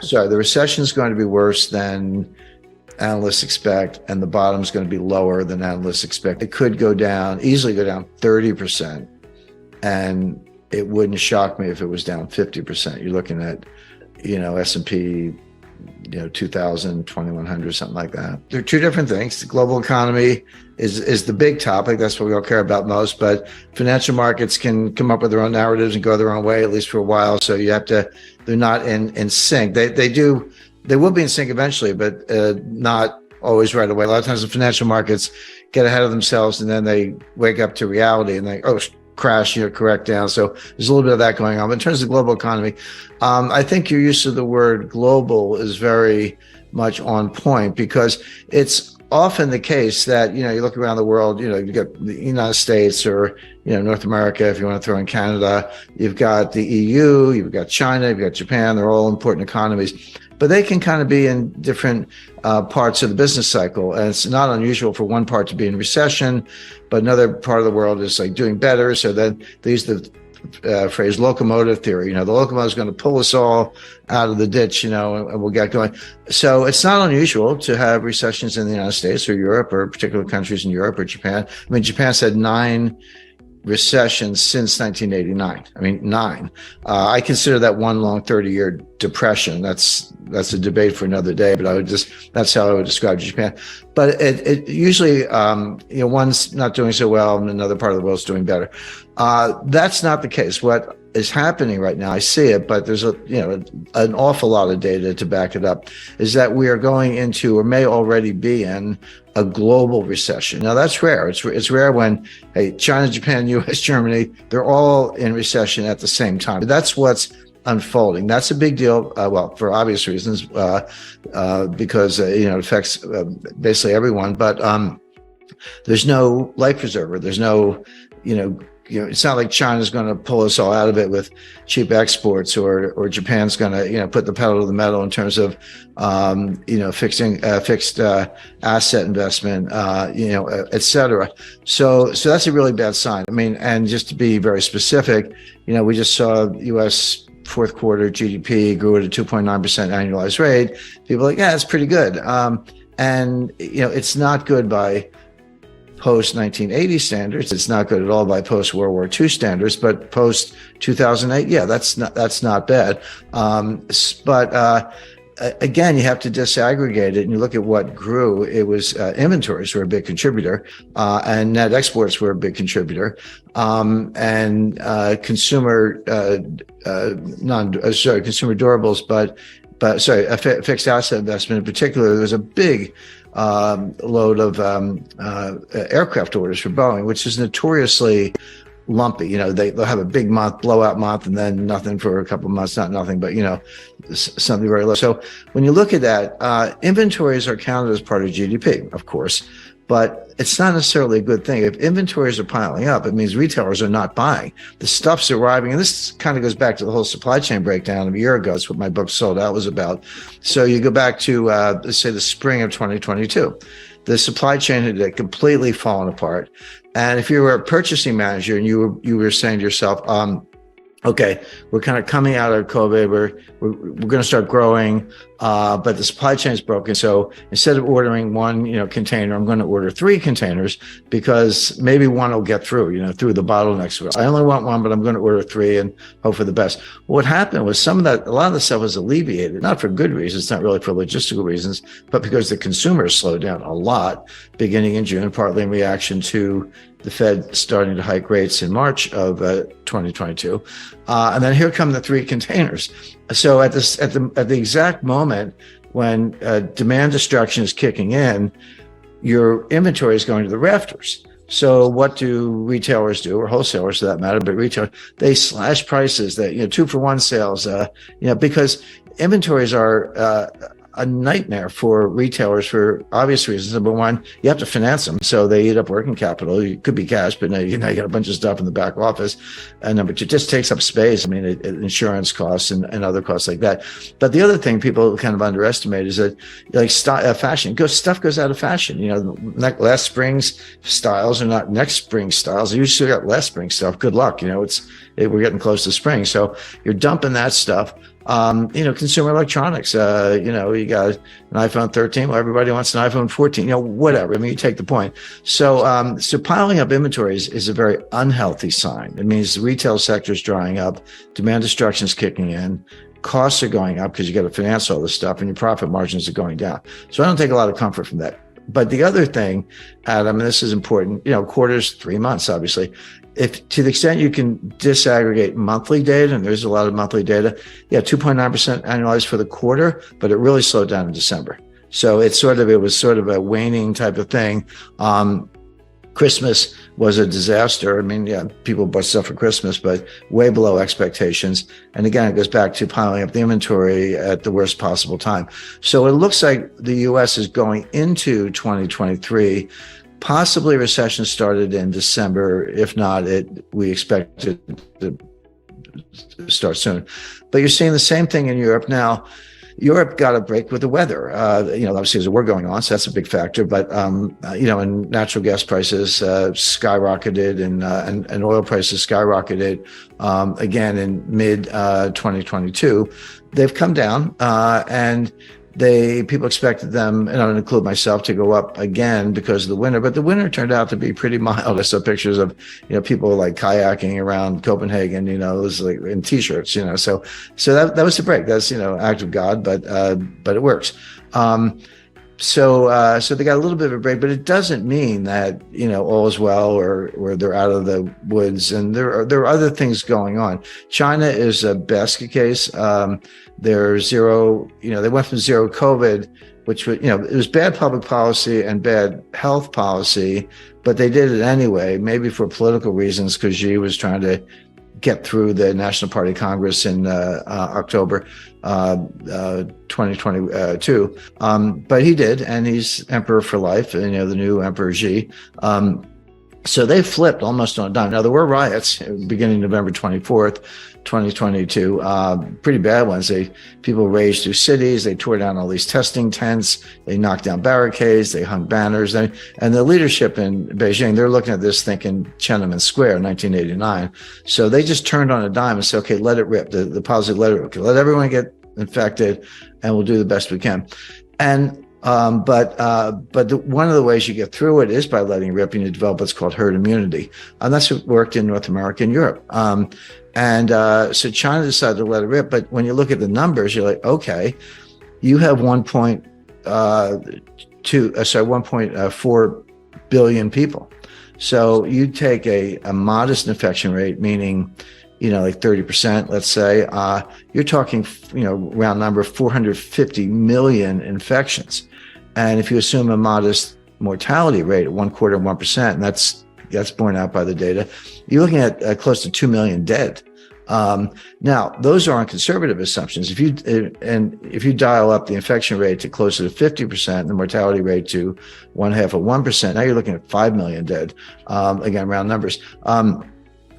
So the recession is going to be worse than analysts expect, and the bottom is going to be lower than analysts expect. It could go down, easily go down 30%, and it wouldn't shock me if it was down 50%. You're looking at, S&P, 2000, 2100, something like that. They're two different things. The global economy is the big topic. That's what we all care about most. But financial markets can come up with their own narratives and go their own way, at least for a while. So you have to, they're not in sync. They will be in sync eventually, but not always right away. A lot of times the financial markets get ahead of themselves and then they wake up to reality and they, crash, correct down. So there's a little bit of that going on. But in terms of the global economy, I think your use of the word global is very much on point, because it's often the case that, you look around the world, you got the United States or, North America, if you want to throw in Canada, you've got the EU, you've got China, you've got Japan, they're all important economies. But they can kind of be in different parts of the business cycle. And it's not unusual for one part to be in recession, but another part of the world is like doing better. So then they use the phrase locomotive theory. The locomotive is going to pull us all out of the ditch, and we'll get going. So it's not unusual to have recessions in the United States or Europe or particular countries in Europe or Japan. I mean, Japan's had 9 recessions since 1989. 9. I consider that one long 30-year depression. That's a debate for another day, but that's how I would describe Japan. But it usually, one's not doing so well and another part of the world's doing better. That's not the case. What is happening right now, I see it, but there's an awful lot of data to back it up, is that we are going into, or may already be in, a global recession. Now that's rare. It's rare when, China, Japan, US, Germany, they're all in recession at the same time. That's what's unfolding. That's a big deal. For obvious reasons, because it affects basically everyone. But there's no life preserver. There's no, it's not like China's going to pull us all out of it with cheap exports, or Japan's going to, put the pedal to the metal in terms of, fixed asset investment, et cetera. So that's a really bad sign. And just to be very specific, we just saw U.S. fourth quarter GDP grew at a 2.9% annualized rate. People are like, yeah, it's pretty good. And it's not good by post 1980 standards. It's not good at all by post World War II standards, but post 2008, yeah, that's not bad. Again, you have to disaggregate it, and you look at what grew. It was inventories were a big contributor, and net exports were a big contributor, and consumer durables, but fixed asset investment in particular. There was a big load of aircraft orders for Boeing, which is notoriously lumpy. They'll have a big month, blowout month, and then nothing for a couple of months, not nothing, but something very low. So when you look at that, inventories are counted as part of GDP, of course, but it's not necessarily a good thing. If inventories are piling up, it means retailers are not buying. The stuff's arriving, and this kind of goes back to the whole supply chain breakdown of a year ago. That's what my book Sold Out was about. So you go back to, let's say, the spring of 2022. The supply chain had completely fallen apart. And if you were a purchasing manager and you were saying to yourself, okay, we're kind of coming out of COVID, we're going to start growing, but the supply chain is broken. So instead of ordering one, container, I'm going to order 3 containers, because maybe one will get through, through the bottlenecks. I only want one, but I'm going to order 3 and hope for the best. What happened was a lot of the stuff was alleviated, not for good reasons, not really for logistical reasons, but because the consumers slowed down a lot beginning in June, partly in reaction to the Fed starting to hike rates in March of 2022, and then here come the 3 containers. So at the exact moment when demand destruction is kicking in, your inventory is going to the rafters. So what do retailers do, or wholesalers for that matter? But retailers, they slash prices. That 2-for-1 sales. Because inventories are a nightmare for retailers for obvious reasons. Number one, you have to finance them, so they eat up working capital. It could be cash, but now you got a bunch of stuff in the back office. And number two, it just takes up space. Insurance costs and other costs like that. But the other thing people kind of underestimate is that, like fashion, stuff goes out of fashion. Last spring's styles are not next spring styles. You still got last spring stuff. Good luck. We're getting close to spring, so you're dumping that stuff. Consumer electronics, you got an iPhone 13. Well, everybody wants an iPhone 14, whatever. I mean, you take the point. So piling up inventories is a very unhealthy sign. It means the retail sector is drying up, demand destruction is kicking in, costs are going up because you got to finance all this stuff, and your profit margins are going down. So I don't take a lot of comfort from that. But the other thing, Adam, and this is important, quarters, 3 months, obviously. If to the extent you can disaggregate monthly data, and there's a lot of monthly data, 2.9% annualized for the quarter, but it really slowed down in December. So it was sort of a waning type of thing. Christmas was a disaster. I mean, people bought stuff for Christmas, but way below expectations. And again, it goes back to piling up the inventory at the worst possible time. So it looks like the U.S. is going into 2023. Possibly recession started in December. If not, we expect it to start soon. But you're seeing the same thing in Europe now. Europe got a break with the weather. Obviously there's a war going on, so that's a big factor. But and natural gas prices skyrocketed, and oil prices skyrocketed again in mid 2022. They've come down, and people expected them, and I don't include myself, to go up again because of the winter. But the winter turned out to be pretty mild. I saw pictures of people like kayaking around Copenhagen, it was like in t-shirts, So that was the break. That's act of God, but it works. So they got a little bit of a break, but it doesn't mean that all is well or they're out of the woods. And there are other things going on. China is a basket case. They're zero. They went from zero COVID, which was it was bad public policy and bad health policy, but they did it anyway. Maybe for political reasons, because Xi was trying to get through the National Party Congress in October 2022. But he did, and he's emperor for life, and the new Emperor Xi. So they flipped almost on a dime. Now, there were riots beginning November 24th, 2022, pretty bad ones. People raged through cities. They tore down all these testing tents. They knocked down barricades. They hung banners. And the leadership in Beijing, they're looking at this thinking Tiananmen Square, 1989. So they just turned on a dime and said, okay, let it rip. The policy, let it rip. Let everyone get infected, and we'll do the best we can. And one of the ways you get through it is by letting it rip, and you develop what's called herd immunity. And that's what worked in North America and Europe. So China decided to let it rip. But when you look at the numbers, you're like, okay, you have 1.4 billion people. So you take a modest infection rate, meaning, like 30%, let's say, you're talking, round number, 450 million infections. And if you assume a modest mortality rate at 1/4 of 1%, and that's borne out by the data, you're looking at close to 2 million dead. Now, those are on conservative assumptions. If you dial up the infection rate to closer to 50% and the mortality rate to 1/2 of 1%, now you're looking at 5 million dead. Again, round numbers.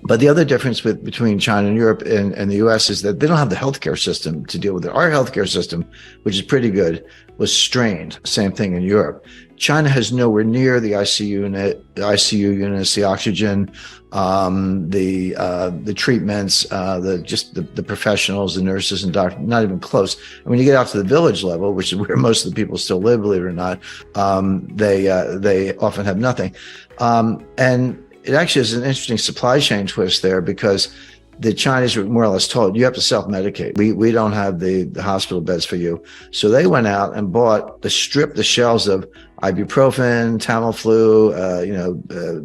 But the other difference between China and Europe and the US is that they don't have the healthcare system to deal with it. Our healthcare system, which is pretty good, was strained. Same thing in Europe. China has nowhere near the ICU units, the oxygen, the treatments, the professionals, the nurses and doctors, not even close. And when you get out to the village level, which is where most of the people still live, believe it or not, they often have nothing. And it actually is an interesting supply chain twist there, because the Chinese were more or less told, you have to self-medicate. We don't have the hospital beds for you. So they went out and stripped the shelves of ibuprofen, Tamiflu,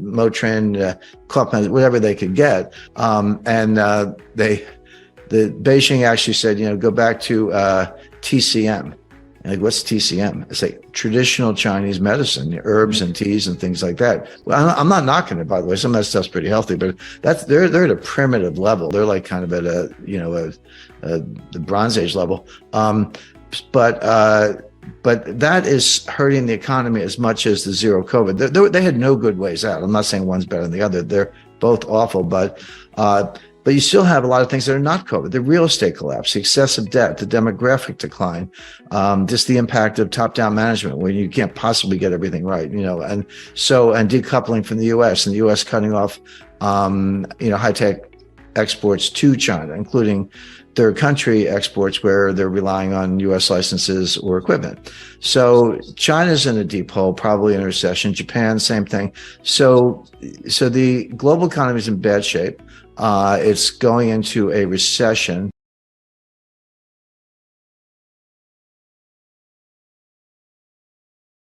Motrin, Klopman, whatever they could get. The Beijing actually said, go back to TCM. Like, what's TCM? It's like traditional Chinese medicine, herbs and teas and things like that. Well, I'm not knocking it, by the way. Some of that stuff's pretty healthy, but they're at a primitive level. They're like kind of at the Bronze Age level. But that is hurting the economy as much as the zero COVID. They had no good ways out. I'm not saying one's better than the other. They're both awful, but you still have a lot of things that are not COVID. The real estate collapse, the excessive debt, the demographic decline, just the impact of top-down management when you can't possibly get everything right, and decoupling from the U.S. and the U.S. cutting off, high-tech exports to China, including third country exports where they're relying on US licenses or equipment. So China's in a deep hole, probably in a recession. Japan, same thing. So the global economy is in bad shape. It's going into a recession.